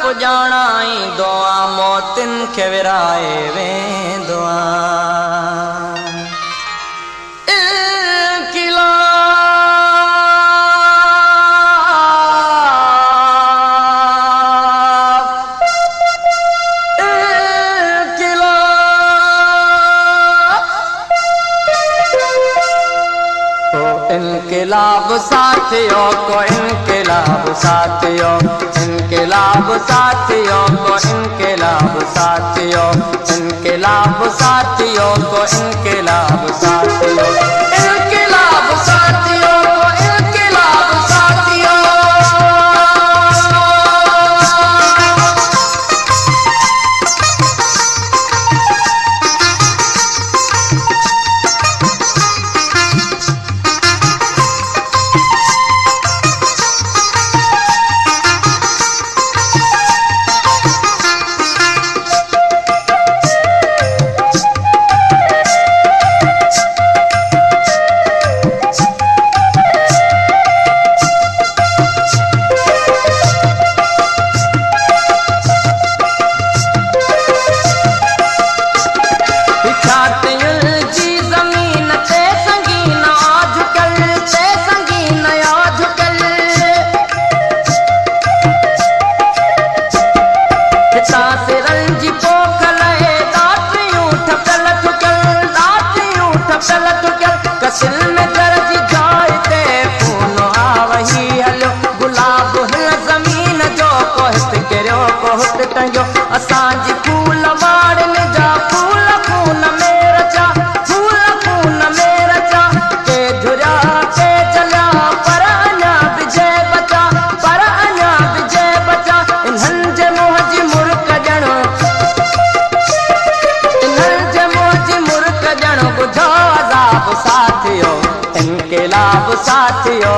पुजाणाई दुआ मोतिन खे विराए वेंदो इनकलाब साथियों को इनकलाब साथियों, इनकलाब साथियों को इनकलाब साथियों, इनकलाब साथियों को इनकलाब साथियों, इनकलाब साथियों को इनकलाब साथियों। असांजी फूल वाड़न जा फूल खून में रचा, फूल खून में रचा, के झुरिया के जलिया पर अञा विजय बचा, पर अञा विजय बचा। इन्हनि जे मुंहं जी मुर्क ॼण, इन्हनि जे मुंहं जी मुर्क ॼण ॿुधो अज़ाब साथियो, इनकलाब साथियो,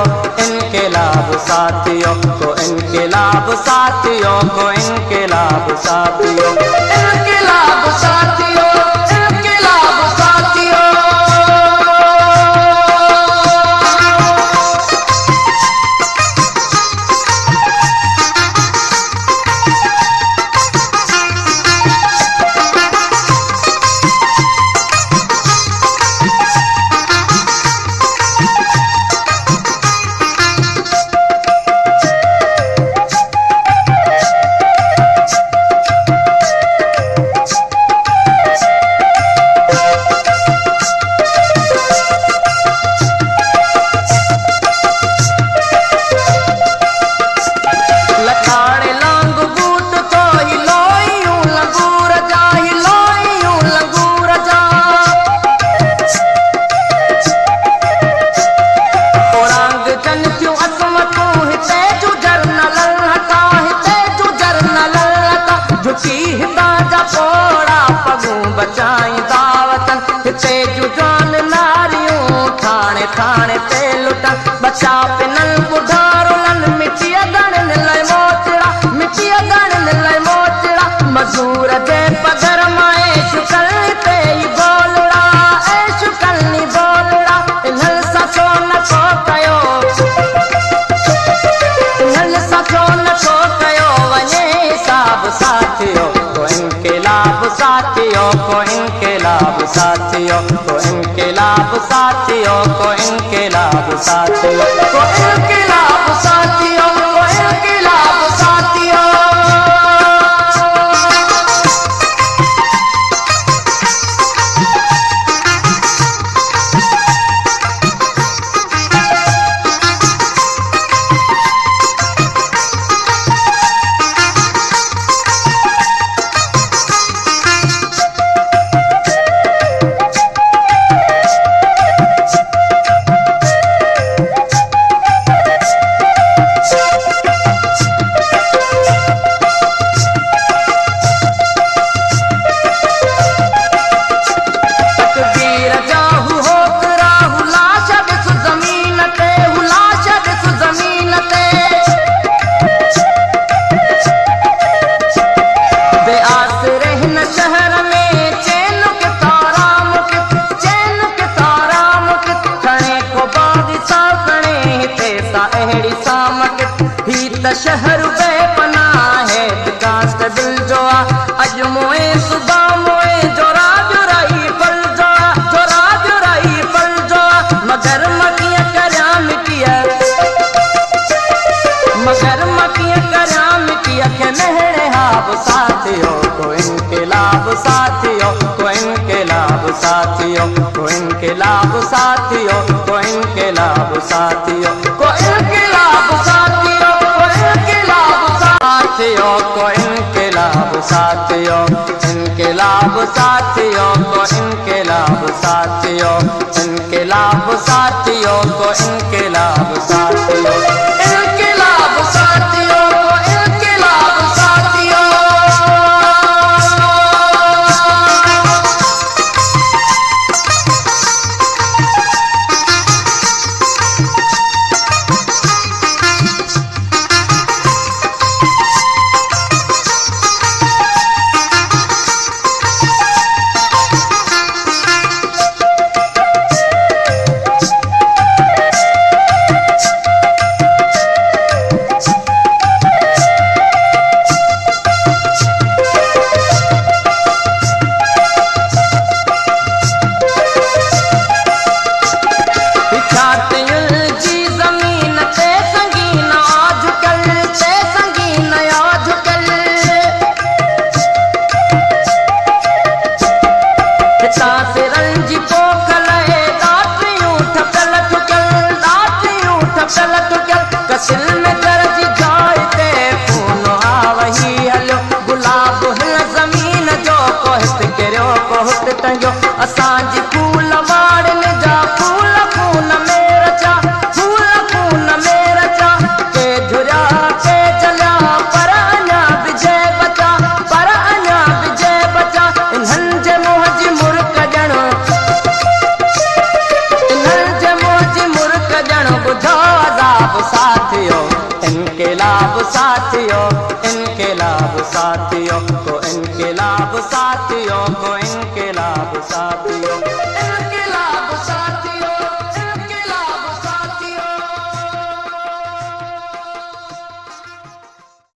इनकलाब साथियो को इनकलाब साथियों को इनकलाब साथियों, इनकलाब साथियों, इनकलाब साथियों। थाने ते लुटा बचा पिनल बुढ़ारोलन मिट्टिया गणन लय मोचड़ा, मिट्टिया गणन लय मोचड़ा। मजूर जे पदर माए शुकल ते बोलड़ा, ए शुकल नी बोलड़ा। इन्हल सचो न को कयो, इन्हल सचो न को कयो वने साब साथियों को इनकलाब साथियों को इनकलाब साथियों को इनकलाब साथियों को इनकलाब साथियों को इनकलाब साथियों को इनकलाब साथियों। शहर बेपनाह है विकास दिल जो अज मोए सुबह मोए जोरा जोराई पल जोरा जोराई पल जो मगर मकिया करया मिटिया मगर मकिया करया मिटिया के नहरे हाब साथियों को इनकलाब साथियों को इनकलाब साथियों को इनकलाब साथियों को इनकलाब साथियों को इनकलाब साथियों को इनकलाब साथियों को इनकलाब साथियों इनकलाब साथियों को इनकलाब साथियों इनकलाब साथियों को इनकलाब साथियों इनकलाब साथियों को इनकलाब साथियों। असांजी फूल वाड़न जा फूल खून में रचा फूल खून में रचा के झुरिया के चलिया पर अञा विजय बचा पर अञा विजय बचा इन्हनि जे मुंह जी मुर्क ॼण इन्हनि जे मुंह जी मुर्क ॼण ॿुधो अज़ाब साथियों इनकलाब साथियों इनकलाब साथियों को इनकलाब साथियों को इनकलाब साथियों।